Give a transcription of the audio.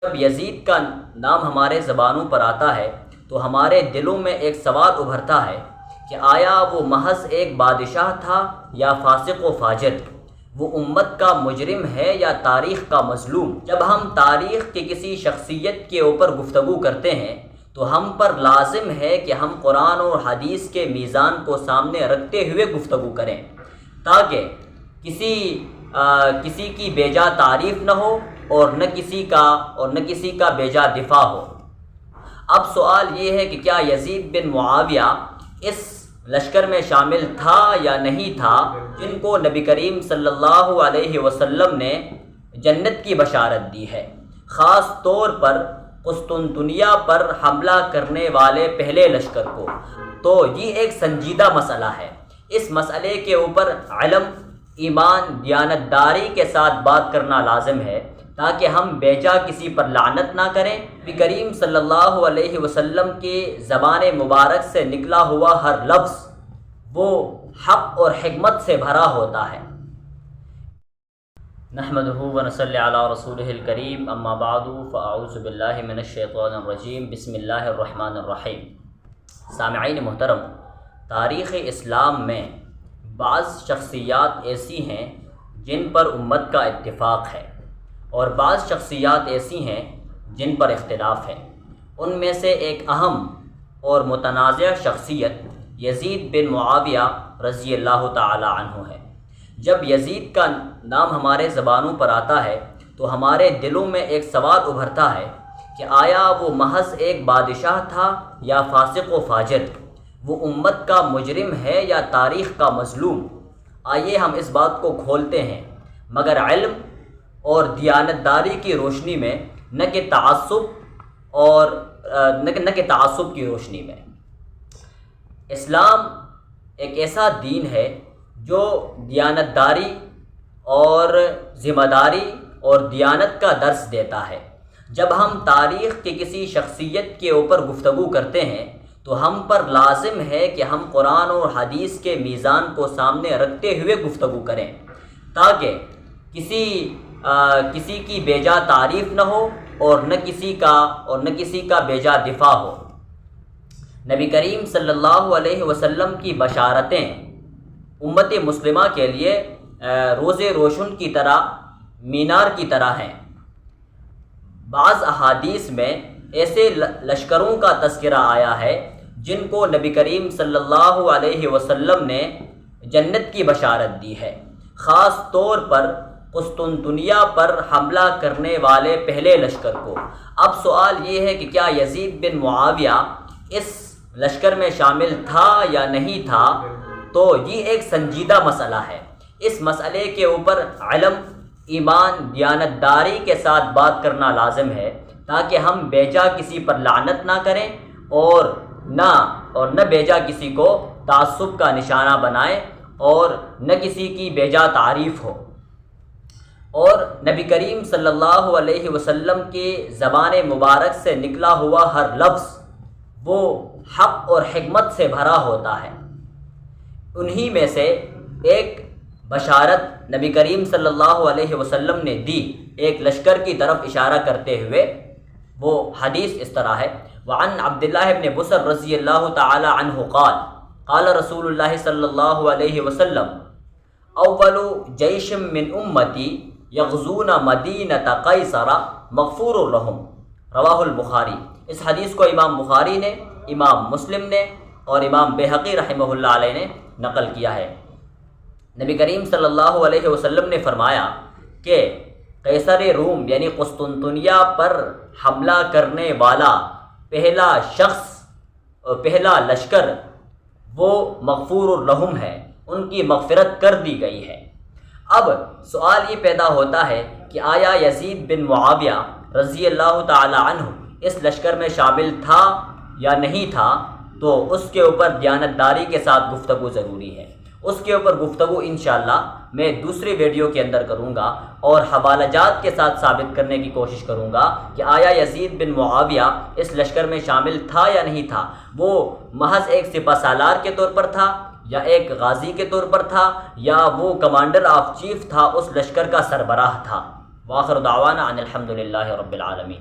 جب یزید کا نام ہمارے زبانوں پر آتا ہے تو ہمارے دلوں میں ایک سوال ابھرتا ہے کہ آیا وہ محض ایک بادشاہ تھا یا فاسق و فاجر، وہ امت کا مجرم ہے یا تاریخ کا مظلوم؟ جب ہم تاریخ کی کسی شخصیت کے اوپر گفتگو کرتے ہیں تو ہم پر لازم ہے کہ ہم قرآن اور حدیث کے میزان کو سامنے رکھتے ہوئے گفتگو کریں تاکہ کسی کی بیجا تعریف نہ ہو اور نہ کسی کا بیجا دفاع ہو۔ اب سوال یہ ہے کہ کیا یزید بن معاویہ اس لشکر میں شامل تھا یا نہیں تھا جن کو نبی کریم صلی اللہ علیہ وسلم نے جنت کی بشارت دی ہے، خاص طور پر قسطنطنیہ پر حملہ کرنے والے پہلے لشکر کو؟ تو یہ ایک سنجیدہ مسئلہ ہے۔ اس مسئلے کے اوپر علم، ایمان، دیانتداری کے ساتھ بات کرنا لازم ہے تاکہ ہم بیجا کسی پر لعنت نہ کریں۔ نبی کریم صلی اللہ علیہ وسلم کی زبان مبارک سے نکلا ہوا ہر لفظ وہ حق اور حکمت سے بھرا ہوتا ہے۔ نحمدہ ونصلی علی رسولہ الکریم، اما بعد فاعوذ باللہ من الشیطان الرجیم، بسم اللہ الرحمن الرحیم۔ سامعین محترم، تاریخ اسلام میں بعض شخصیات ایسی ہیں جن پر امت کا اتفاق ہے اور بعض شخصیات ایسی ہیں جن پر اختلاف ہے۔ ان میں سے ایک اہم اور متنازع شخصیت یزید بن معاویہ رضی اللہ تعالی عنہ ہے۔ جب یزید کا نام ہمارے زبانوں پر آتا ہے تو ہمارے دلوں میں ایک سوال ابھرتا ہے کہ آیا وہ محض ایک بادشاہ تھا یا فاسق و فاجر، وہ امت کا مجرم ہے یا تاریخ کا مظلوم؟ آئیے ہم اس بات کو کھولتے ہیں، مگر علم اور دیانتداری کی روشنی میں، نہ کہ تعصب کی روشنی میں۔ اسلام ایک ایسا دین ہے جو دیانتداری اور ذمہ داری اور دیانت کا درس دیتا ہے۔ جب ہم تاریخ کی کسی شخصیت کے اوپر گفتگو کرتے ہیں تو ہم پر لازم ہے کہ ہم قرآن اور حدیث کے میزان کو سامنے رکھتے ہوئے گفتگو کریں تاکہ کسی کی بیجا تعریف نہ ہو اور نہ کسی کا بیجا دفاع ہو۔ نبی کریم صلی اللہ علیہ وسلم کی بشارتیں امت مسلمہ کے لیے روز روشن کی طرح، مینار کی طرح ہیں۔ بعض احادیث میں ایسے لشکروں کا تذکرہ آیا ہے جن کو نبی کریم صلی اللہ علیہ وسلم نے جنت کی بشارت دی ہے، خاص طور پر قسطنطنیہ پر حملہ کرنے والے پہلے لشکر کو۔ اب سوال یہ ہے کہ کیا یزید بن معاویہ اس لشکر میں شامل تھا یا نہیں تھا؟ تو یہ ایک سنجیدہ مسئلہ ہے۔ اس مسئلے کے اوپر علم، ایمان، دیانتداری کے ساتھ بات کرنا لازم ہے تاکہ ہم بیجا کسی پر لعنت نہ کریں اور نہ بیجا کسی کو تعصب کا نشانہ بنائیں اور نہ کسی کی بیجا تعریف ہو۔ اور نبی کریم صلی اللہ علیہ وسلم کی زبان مبارک سے نکلا ہوا ہر لفظ وہ حق اور حکمت سے بھرا ہوتا ہے۔ انہی میں سے ایک بشارت نبی کریم صلی اللہ علیہ وسلم نے دی، ایک لشکر کی طرف اشارہ کرتے ہوئے۔ وہ حدیث اس طرح ہے، وعن عبداللہ بن بصر رضی اللہ تعالی عنہ قال قال رسول اللہ صلی اللہ علیہ وسلم اول جیش من امتی یغزون مدینۃ قیصر مغفور لہم، رواہ البخاری۔ اس حدیث کو امام بخاری نے، امام مسلم نے اور امام بہقی رحمہ اللہ علیہ نے نقل کیا ہے۔ نبی کریم صلی اللہ علیہ وسلم نے فرمایا کہ قیصر روم یعنی قسطنطنیہ پر حملہ کرنے والا پہلا شخص اور پہلا لشکر وہ مغفور لہم ہے، ان کی مغفرت کر دی گئی ہے۔ اب سوال یہ پیدا ہوتا ہے کہ آیا یزید بن معاویہ رضی اللہ تعالی عنہ اس لشکر میں شامل تھا یا نہیں تھا؟ تو اس کے اوپر دیانتداری کے ساتھ گفتگو ضروری ہے۔ اس کے اوپر گفتگو انشاءاللہ میں دوسری ویڈیو کے اندر کروں گا اور حوالہ جات کے ساتھ ثابت کرنے کی کوشش کروں گا کہ آیا یزید بن معاویہ اس لشکر میں شامل تھا یا نہیں تھا، وہ محض ایک سپہ سالار کے طور پر تھا یا ایک غازی کے طور پر تھا یا وہ کمانڈر آف چیف تھا، اس لشکر کا سربراہ تھا۔ وآخر دعوانا ان الحمد للہ رب العالمین۔